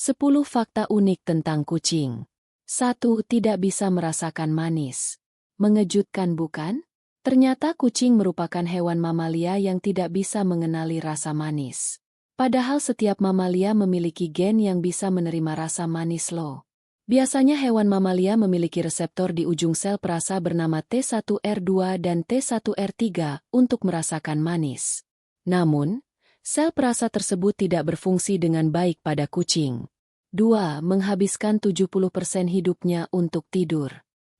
10 fakta unik tentang kucing. 1. Tidak bisa merasakan manis. Mengejutkan bukan? Ternyata kucing merupakan hewan mamalia yang tidak bisa mengenali rasa manis. Padahal setiap mamalia memiliki gen yang bisa menerima rasa manis loh. Biasanya hewan mamalia memiliki reseptor di ujung sel perasa bernama T1R2 dan T1R3 untuk merasakan manis. Namun, sel perasa tersebut tidak berfungsi dengan baik pada kucing. 2. Menghabiskan 70% hidupnya untuk tidur.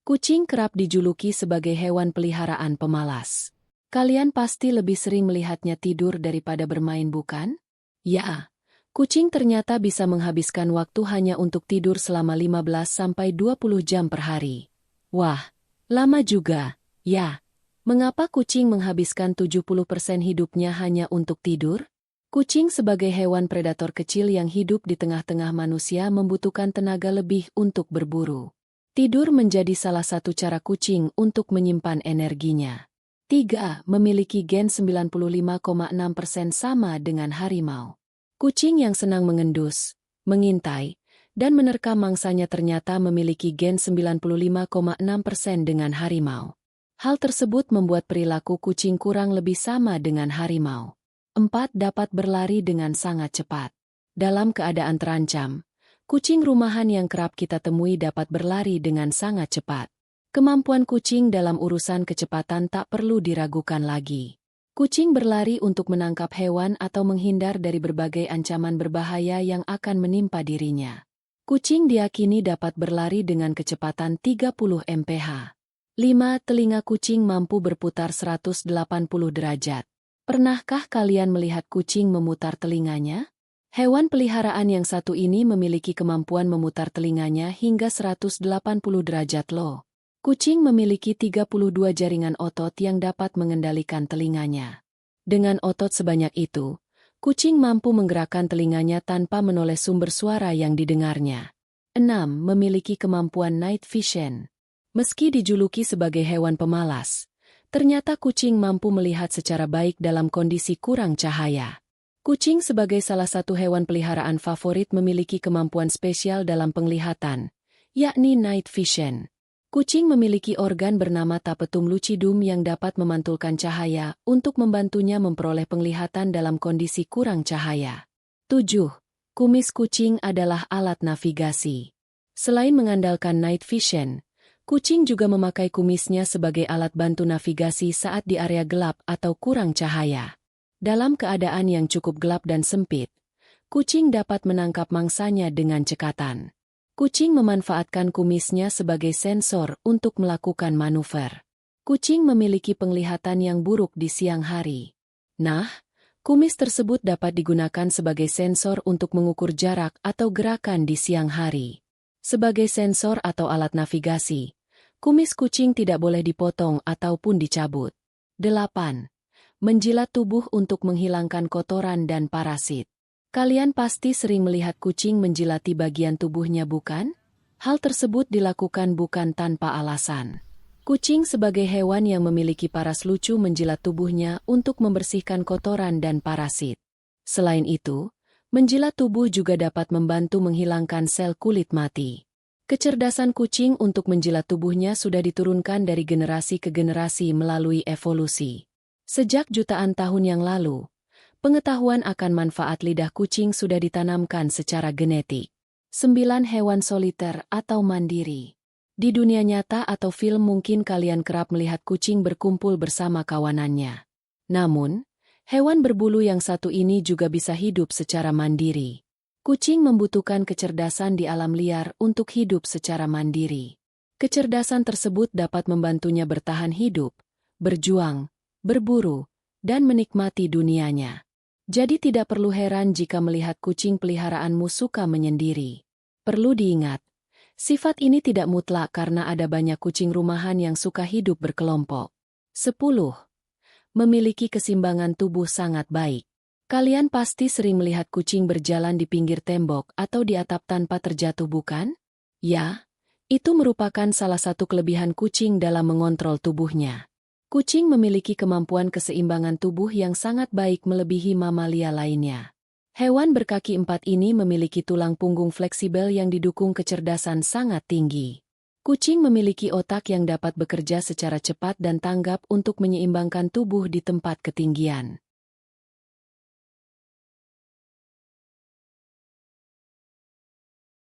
Kucing kerap dijuluki sebagai hewan peliharaan pemalas. Kalian pasti lebih sering melihatnya tidur daripada bermain bukan? Ya, kucing ternyata bisa menghabiskan waktu hanya untuk tidur selama 15-20 jam per hari. Wah, lama juga, ya. Mengapa kucing menghabiskan 70% hidupnya hanya untuk tidur? Kucing sebagai hewan predator kecil yang hidup di tengah-tengah manusia membutuhkan tenaga lebih untuk berburu. Tidur menjadi salah satu cara kucing untuk menyimpan energinya. 3. Memiliki gen 95,6% sama dengan harimau. Kucing yang senang mengendus, mengintai, dan menerkam mangsanya ternyata memiliki gen 95,6% dengan harimau. Hal tersebut membuat perilaku kucing kurang lebih sama dengan harimau. 4. Dapat berlari dengan sangat cepat. Dalam keadaan terancam, kucing rumahan yang kerap kita temui dapat berlari dengan sangat cepat. Kemampuan kucing dalam urusan kecepatan tak perlu diragukan lagi. Kucing berlari untuk menangkap hewan atau menghindar dari berbagai ancaman berbahaya yang akan menimpa dirinya. Kucing diyakini dapat berlari dengan kecepatan 30 mph. 5. Telinga kucing mampu berputar 180 derajat. Pernahkah kalian melihat kucing memutar telinganya? Hewan peliharaan yang satu ini memiliki kemampuan memutar telinganya hingga 180 derajat loh. Kucing memiliki 32 jaringan otot yang dapat mengendalikan telinganya. Dengan otot sebanyak itu, kucing mampu menggerakkan telinganya tanpa menoleh sumber suara yang didengarnya. 6. Memiliki kemampuan night vision. Meski dijuluki sebagai hewan pemalas, ternyata kucing mampu melihat secara baik dalam kondisi kurang cahaya. Kucing sebagai salah satu hewan peliharaan favorit memiliki kemampuan spesial dalam penglihatan, yakni night vision. Kucing memiliki organ bernama tapetum lucidum yang dapat memantulkan cahaya untuk membantunya memperoleh penglihatan dalam kondisi kurang cahaya. 7. Kumis kucing adalah alat navigasi. Selain mengandalkan night vision, kucing juga memakai kumisnya sebagai alat bantu navigasi saat di area gelap atau kurang cahaya. Dalam keadaan yang cukup gelap dan sempit, kucing dapat menangkap mangsanya dengan cekatan. Kucing memanfaatkan kumisnya sebagai sensor untuk melakukan manuver. Kucing memiliki penglihatan yang buruk di siang hari. Nah, kumis tersebut dapat digunakan sebagai sensor untuk mengukur jarak atau gerakan di siang hari. Sebagai sensor atau alat navigasi, kumis kucing tidak boleh dipotong ataupun dicabut. 8. Menjilat tubuh untuk menghilangkan kotoran dan parasit. Kalian pasti sering melihat kucing menjilati bagian tubuhnya bukan? Hal tersebut dilakukan bukan tanpa alasan. Kucing sebagai hewan yang memiliki paras lucu menjilat tubuhnya untuk membersihkan kotoran dan parasit. Selain itu, menjilat tubuh juga dapat membantu menghilangkan sel kulit mati. Kecerdasan kucing untuk menjilat tubuhnya sudah diturunkan dari generasi ke generasi melalui evolusi. Sejak jutaan tahun yang lalu, pengetahuan akan manfaat lidah kucing sudah ditanamkan secara genetik. 9. Hewan soliter atau mandiri. Di dunia nyata atau film mungkin kalian kerap melihat kucing berkumpul bersama kawanannya. Namun, hewan berbulu yang satu ini juga bisa hidup secara mandiri. Kucing membutuhkan kecerdasan di alam liar untuk hidup secara mandiri. Kecerdasan tersebut dapat membantunya bertahan hidup, berjuang, berburu, dan menikmati dunianya. Jadi tidak perlu heran jika melihat kucing peliharaanmu suka menyendiri. Perlu diingat, sifat ini tidak mutlak karena ada banyak kucing rumahan yang suka hidup berkelompok. 10. Memiliki keseimbangan tubuh sangat baik. Kalian pasti sering melihat kucing berjalan di pinggir tembok atau di atap tanpa terjatuh bukan? Ya, itu merupakan salah satu kelebihan kucing dalam mengontrol tubuhnya. Kucing memiliki kemampuan keseimbangan tubuh yang sangat baik melebihi mamalia lainnya. Hewan berkaki empat ini memiliki tulang punggung fleksibel yang didukung kecerdasan sangat tinggi. Kucing memiliki otak yang dapat bekerja secara cepat dan tanggap untuk menyeimbangkan tubuh di tempat ketinggian.